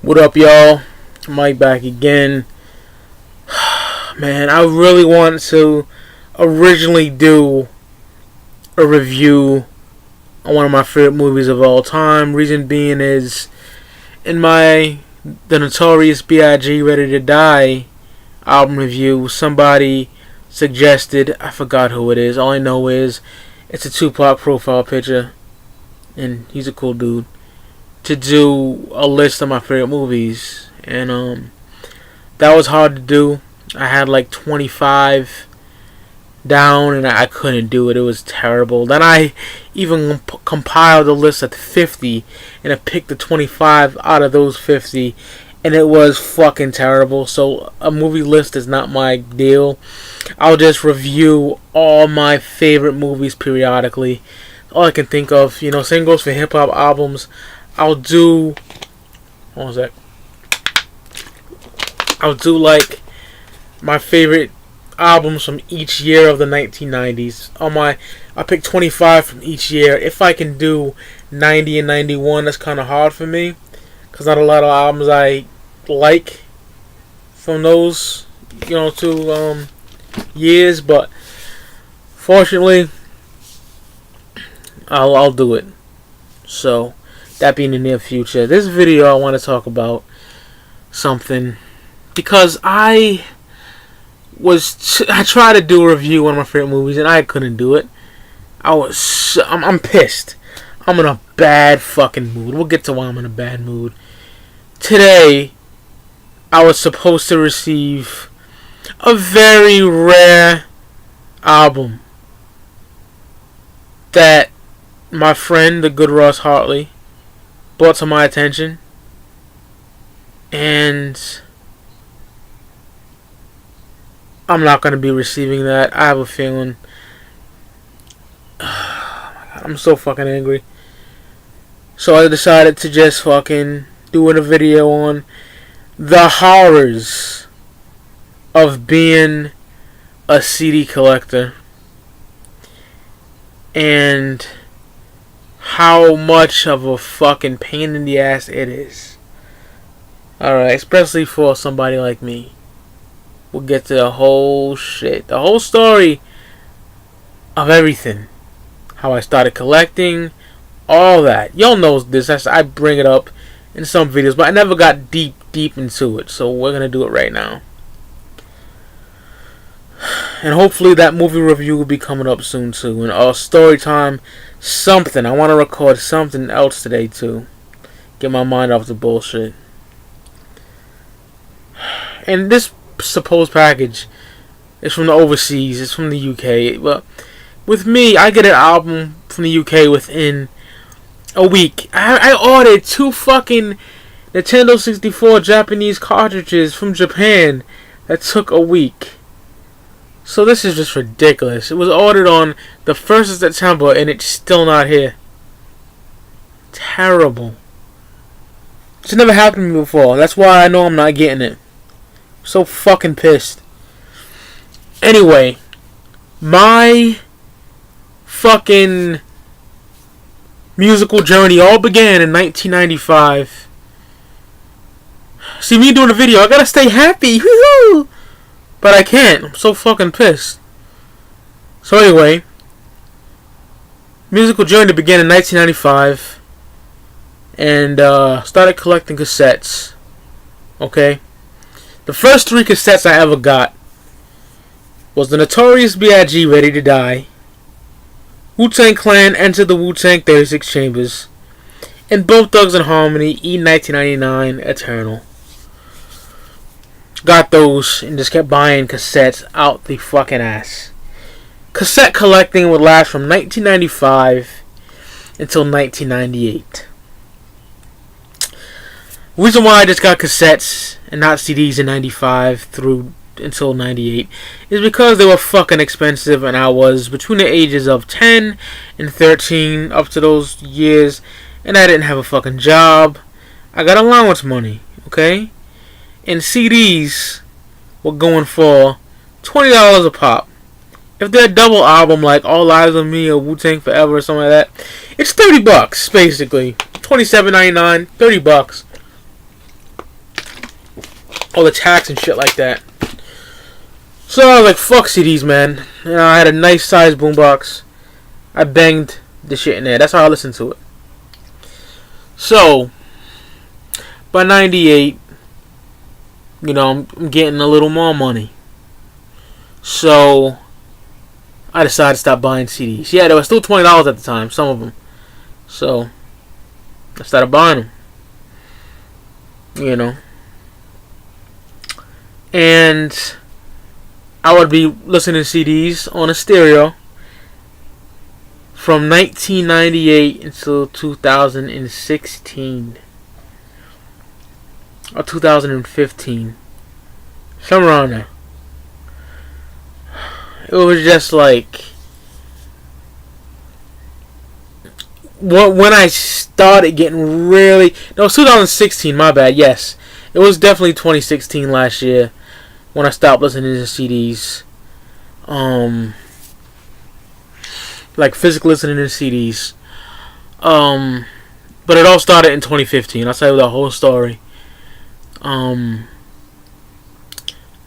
What up, y'all? Mike back again. Man, I really wanted to originally do a review on one of my favorite movies of all time. Reason being is, in my The Notorious B.I.G. Ready to Die album review, somebody suggested, I forgot who it is, all I know is it's a Tupac profile picture, and he's a cool dude, to do a list of my favorite movies. And that was hard to do. I had like 25 down and I couldn't do it. It was terrible. Then I even compiled a list of 50 and I picked the 25 out of those 50, and it was fucking terrible. So a movie list is not my deal. I'll just review all my favorite movies periodically. All I can think of, same goes for hip hop albums. I'll do like my favorite albums from each year of the 1990s. I picked 25 from each year. If I can do 90 and 91, that's kind of hard for me, because not a lot of albums I like from those, 2 years. But fortunately, I'll do it. So that being in the near future. This video I want to talk about something, because I tried to do a review on one of my favorite movies and I couldn't do it. I'm pissed. I'm in a bad fucking mood. We'll get to why I'm in a bad mood. Today, I was supposed to receive a very rare album that my friend, the good Ross Hartley, brought to my attention, and I'm not going to be receiving that. I have a feeling. Oh my God, I'm so fucking angry. So I decided to just fucking do a video on the horrors of being a CD collector and how much of a fucking pain in the ass it is. Alright, especially for somebody like me. We'll get to the whole shit. The whole story of everything. How I started collecting. All that. Y'all know this. I bring it up in some videos, but I never got deep into it. So we're going to do it right now. And hopefully that movie review will be coming up soon too. And story time, something. I want to record something else today too. Get my mind off the bullshit. And this supposed package is from the overseas. It's from the UK. But with me, I get an album from the UK within a week. I ordered 2 fucking Nintendo 64 Japanese cartridges from Japan that took a week. So this is just ridiculous. It was ordered on the 1st of September and it's still not here. Terrible. It's never happened to me before. That's why I know I'm not getting it. So fucking pissed. Anyway, my fucking musical journey all began in 1995. See, me doing a video, I gotta stay happy. Woohoo! But I can't. I'm so fucking pissed. So anyway, musical journey began in 1995, and started collecting cassettes. Okay, the first 3 cassettes I ever got was the Notorious B.I.G. Ready to Die, Wu-Tang Clan Enter the Wu-Tang 36 Chambers, and Both Thugs and Harmony E1999 Eternal. Got those and just kept buying cassettes out the fucking ass. Cassette collecting would last from 1995 until 1998. The reason why I just got cassettes and not CDs in 95 through until 98 is because they were fucking expensive, and I was between the ages of 10 and 13 up to those years, and I didn't have a fucking job. I got allowance money, okay? And CDs were going for $20 a pop. If they're a double album like All Eyes on Me or Wu-Tang Forever or something like that, it's $30 basically. $27.99, $30. all the tax and shit like that. So I was like, fuck CDs, man. You know, I had a nice sized boombox. I banged the shit in there. That's how I listened to it. So by 98, you know, I'm getting a little more money. So I decided to stop buying CDs. Yeah, they were still $20 at the time, some of them. So I started buying them. You know. And I would be listening to CDs on a stereo from 1998 until 2016 or 2015, somewhere around there. It was just like when I started getting really. No, it was 2016. My bad. Yes, it was definitely 2016 last year when I stopped listening to CDs. Like physically listening to CDs. But it all started in 2015. I'll tell you the whole story.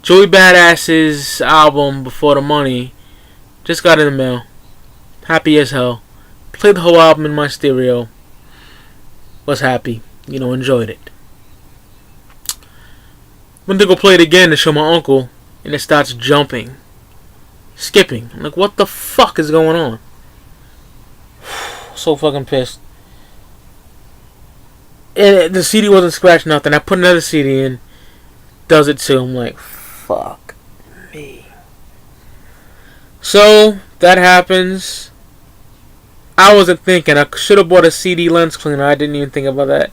Joey Badass's album Before the Money just got in the mail. Happy as hell. Played the whole album in my stereo. Was happy. You know, enjoyed it. Went to go play it again to show my uncle, and it starts jumping. Skipping. I'm like, what the fuck is going on? So fucking pissed. And the CD wasn't scratched, nothing. I put another CD in. Does it too. I'm like, fuck me. So, that happens. I wasn't thinking. I should have bought a CD lens cleaner. I didn't even think about that.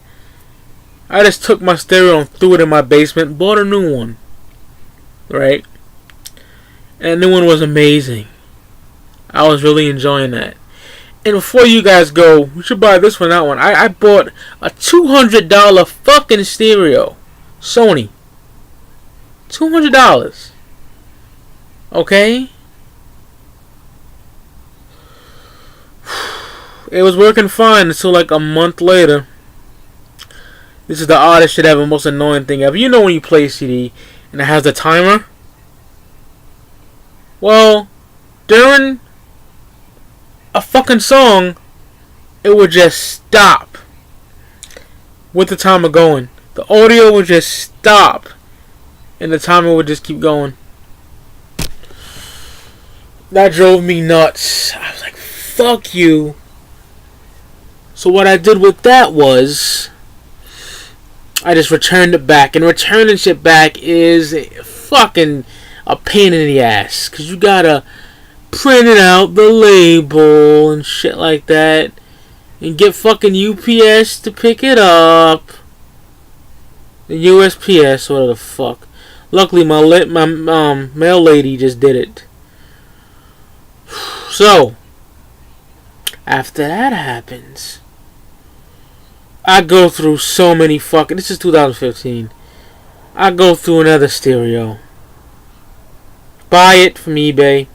I just took my stereo and threw it in my basement. Bought a new one. Right? And the new one was amazing. I was really enjoying that. And before you guys go, we should buy this one, that one. I bought a $200 fucking stereo. Sony. $200. Okay? It was working fine until like a month later. This is the oddest shit ever, most annoying thing ever. You know when you play a CD and it has the timer? Well, during a fucking song, it would just stop with the timer going. The audio would just stop and the timer would just keep going. That drove me nuts. I was like, fuck you. So what I did with that was I just returned it back. And returning shit back is fucking a pain in the ass. Because you gotta print it out, the label, and shit like that. And get fucking UPS to pick it up. The USPS, whatever the fuck. Luckily, my mail lady just did it. So, after that happens, I go through so many fucking... This is 2015. I go through another stereo. Buy it from eBay.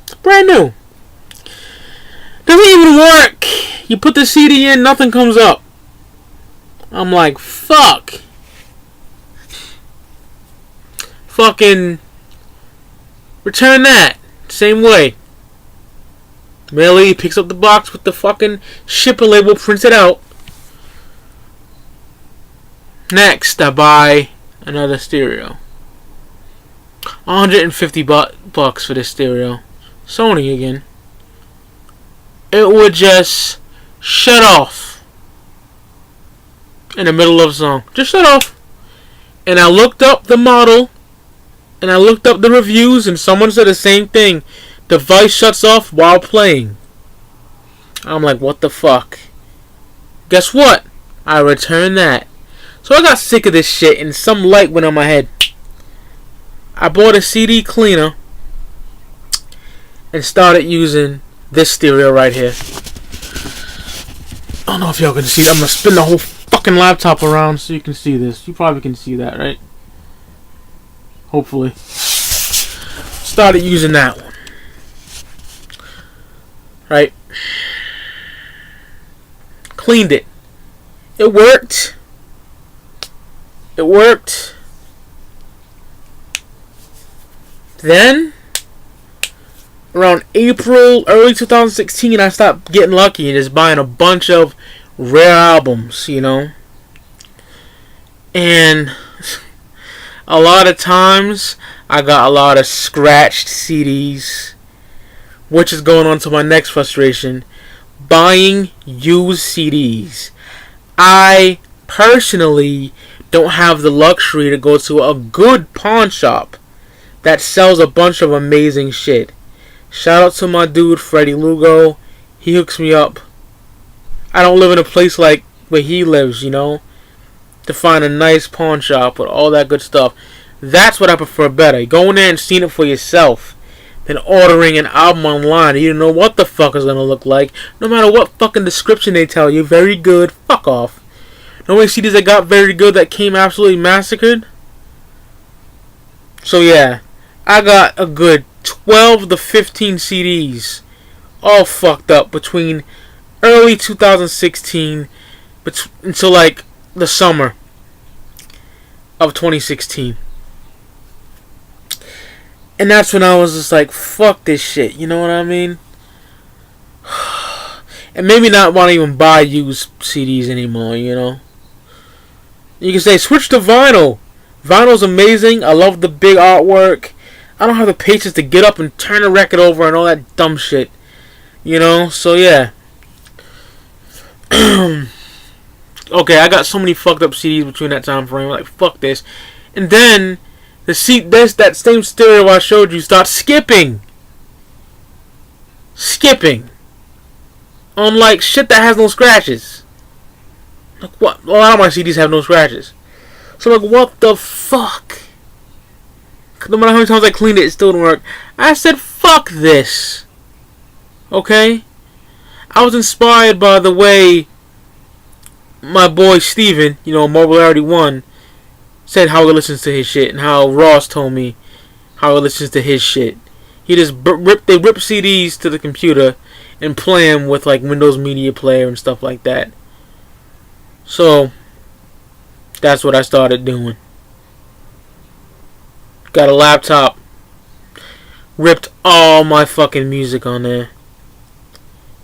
It's brand new. Doesn't even work. You put the CD in, nothing comes up. I'm like, fuck. Fucking return that. Same way. Mail lady picks up the box with the fucking shipper label, prints it out. Next, I buy another stereo. $150 for this stereo. Sony again. It would just shut off in the middle of a song. Just shut off. And I looked up the model, and I looked up the reviews, and someone said the same thing. Device shuts off while playing. I'm like, what the fuck? Guess what? I returned that. So I got sick of this shit, and some light went on my head. I bought a CD cleaner and started using this stereo right here. I don't know if y'all can see. I'm gonna spin the whole fucking laptop around so you can see this. You probably can see that, right? Hopefully. Started using that one. Right? Cleaned it. It worked. It worked. Then, around April, early 2016, I stopped getting lucky and just buying a bunch of rare albums, you know. And a lot of times, I got a lot of scratched CDs, which is going on to my next frustration, buying used CDs. I personally don't have the luxury to go to a good pawn shop that sells a bunch of amazing shit. Shout out to my dude Freddie Lugo. He hooks me up. I don't live in a place like where he lives, you know, to find a nice pawn shop with all that good stuff. That's what I prefer better. Going there and seeing it for yourself than ordering an album online. You don't know what the fuck is gonna look like. No matter what fucking description they tell you. Very good. Fuck off. No way CDs that got very good that came absolutely massacred. So yeah, I got a good 12 to 15 CDs all fucked up between early 2016 until like the summer of 2016. And that's when I was just like, fuck this shit, you know what I mean? And maybe not want to even buy used CDs anymore, you know? You can say, switch to vinyl. Vinyl's amazing. I love the big artwork. I don't have the patience to get up and turn a record over and all that dumb shit. You know? So, yeah. Okay, I got so many fucked up CDs between that time frame. Like, fuck this. And then, that same stereo I showed you starts skipping. Skipping. On, like, shit that has no scratches. Like, what? A lot of my CDs have no scratches. So, like, what the fuck? No matter how many times I cleaned it, it still didn't work. I said, fuck this. Okay? I was inspired by the way my boy Steven, you know, Mobilarity 1, said how he listens to his shit, and how Ross told me how he listens to his shit. He just rip CDs to the computer and play them with, like, Windows Media Player and stuff like that. So, that's what I started doing. Got a laptop. Ripped all my fucking music on there.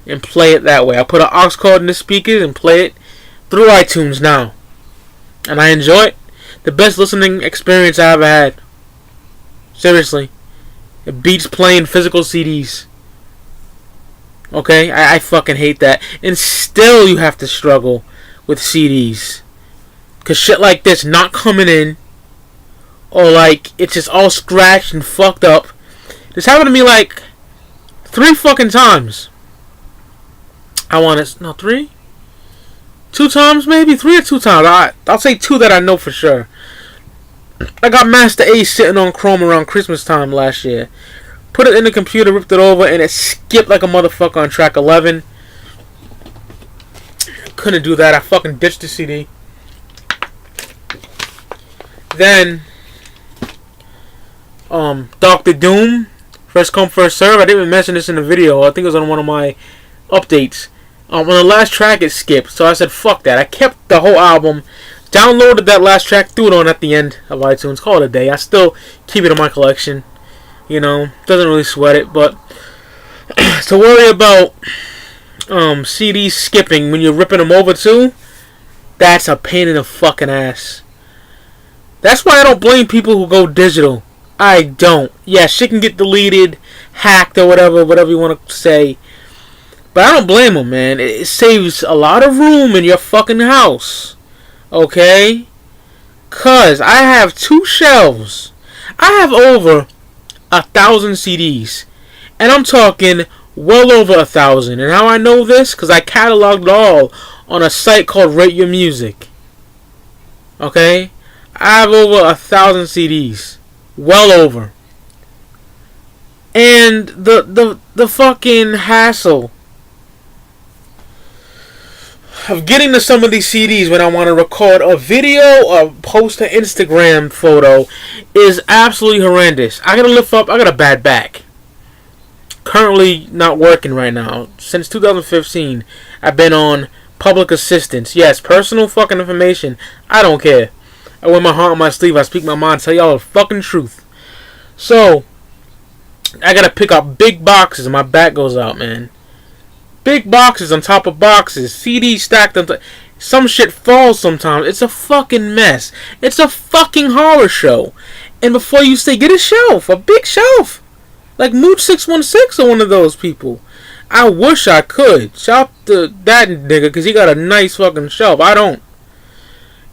And play it that way. I put an aux cord in the speakers and play it through iTunes now. And I enjoy it. The best listening experience I ever had. Seriously. It beats playing physical CDs. Okay? I fucking hate that. And still you have to struggle with CDs. Because shit like this not coming in. Or like, it's just all scratched and fucked up. This happened to me like 3 fucking times. I want it. No, 3? 2 times maybe? 3 or 2 times. I'll say 2 that I know for sure. I got Master Ace sitting on Chrome around Christmas time last year. Put it in the computer, ripped it over, and it skipped like a motherfucker on track 11. Couldn't do that. I fucking ditched the CD. Then, Dr. Doom, First Come First Serve. I didn't even mention this in the video. I think it was on one of my updates. On the last track it skipped, so I said fuck that. I kept the whole album, downloaded that last track, threw it on at the end of iTunes, call it a day. I still keep it in my collection. You know, doesn't really sweat it, but to worry about CDs skipping when you're ripping them over too, that's a pain in the fucking ass. That's why I don't blame people who go digital. I don't. Yeah, shit can get deleted, hacked, or whatever you want to say. But I don't blame them, man. It saves a lot of room in your fucking house. Okay? Cause I have 2 shelves. I have over 1,000 CDs. And I'm talking well over 1,000. And how I know this? Cause I cataloged it all on a site called Rate Your Music. Okay? I have over 1,000 CDs. Well over. And the fucking hassle of getting to some of these CDs when I want to record a video or post an Instagram photo is absolutely horrendous. I gotta lift up. I got a bad back. Currently not working right now. Since 2015, I've been on public assistance. Yes, personal fucking information. I don't care. I wear my heart on my sleeve. I speak my mind. Tell y'all the fucking truth. So, I gotta pick up big boxes and my back goes out, man. Big boxes on top of boxes, CDs stacked on top. Some shit falls sometimes. It's a fucking mess. It's a fucking horror show. And before you say, get a shelf, a big shelf. Like Mood 616 or one of those people. I wish I could. Shout out to that nigga, because he got a nice fucking shelf. I don't.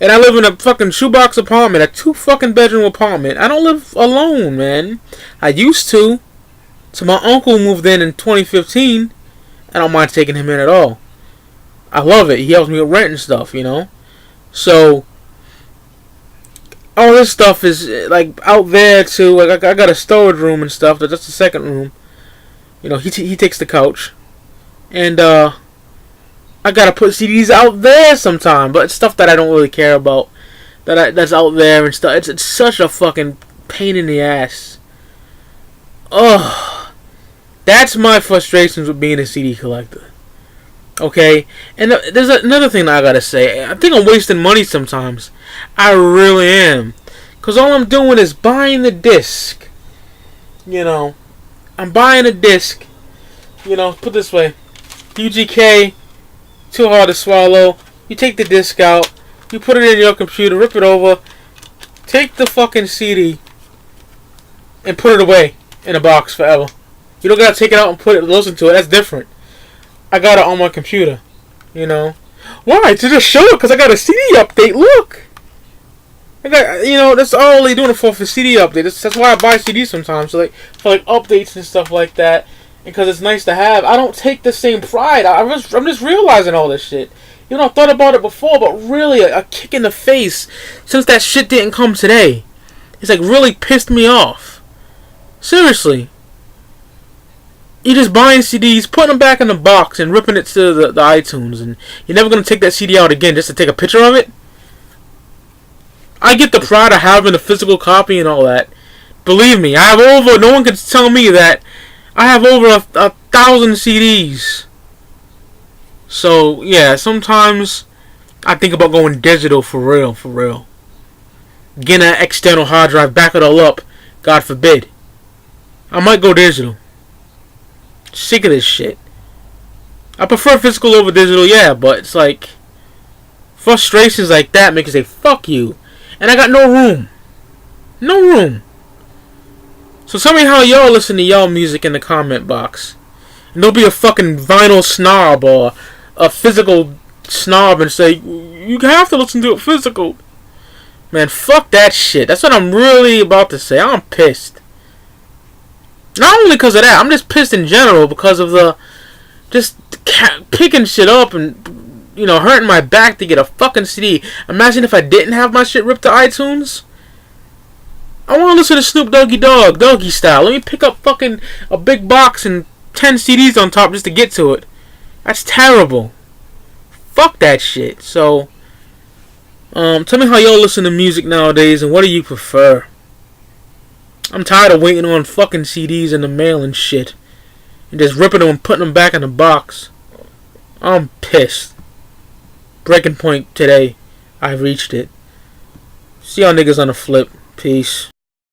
And I live in a fucking shoebox apartment, a 2 fucking bedroom apartment. I don't live alone, man. I used to. So my uncle moved in 2015. I don't mind taking him in at all. I love it. He helps me with rent and stuff, you know. So all this stuff is like out there too. Like I got a storage room and stuff. That's the second room. You know, he takes the couch, and I gotta put CDs out there sometime. But it's stuff that I don't really care about. That's out there and stuff. It's such a fucking pain in the ass. Ugh. That's my frustrations with being a CD collector. Okay, and there's another thing that I gotta say. I think I'm wasting money sometimes. I really am, cause all I'm doing is buying the disc. You know, I'm buying a disc. You know, put it this way: UGK, Too Hard to Swallow. You take the disc out, you put it in your computer, rip it over, take the fucking CD, and put it away in a box forever. You don't gotta take it out and listen to it. That's different. I got it on my computer, you know. Why? To just show it, because I got a CD update. Look, I got, you know, that's all they doing it for CD update. That's why I buy CDs sometimes, so like for like updates and stuff like that, and because it's nice to have. I don't take the same pride. I'm just realizing all this shit. You know, I thought about it before, but really a kick in the face since that shit didn't come today. It's like really pissed me off. Seriously. You're just buying CDs, putting them back in the box, and ripping it to the iTunes, and you're never going to take that CD out again just to take a picture of it? I get the pride of having a physical copy and all that. Believe me, no one can tell me that I have over a 1,000 CDs. So, yeah, sometimes I think about going digital for real. Getting an external hard drive, back it all up, God forbid. I might go digital. Sick of this shit. I prefer physical over digital, yeah, but it's like frustrations like that make you say fuck you, and I got no room. So tell me how y'all listen to y'all music in the comment box, and don't be a fucking vinyl snob or a physical snob and say you have to listen to it physical. Man, fuck that shit. That's what I'm really about to say. I'm pissed. Not only because of that, I'm just pissed in general because of the just picking shit up and, you know, hurting my back to get a fucking CD. Imagine if I didn't have my shit ripped to iTunes. I want to listen to Snoop Doggy Dogg, Doggy Style. Let me pick up fucking a big box and 10 CDs on top just to get to it. That's terrible. Fuck that shit. So, tell me how y'all listen to music nowadays and what do you prefer? I'm tired of waiting on fucking CDs in the mail and shit. And just ripping them and putting them back in the box. I'm pissed. Breaking point today. I reached it. See y'all niggas on the flip. Peace.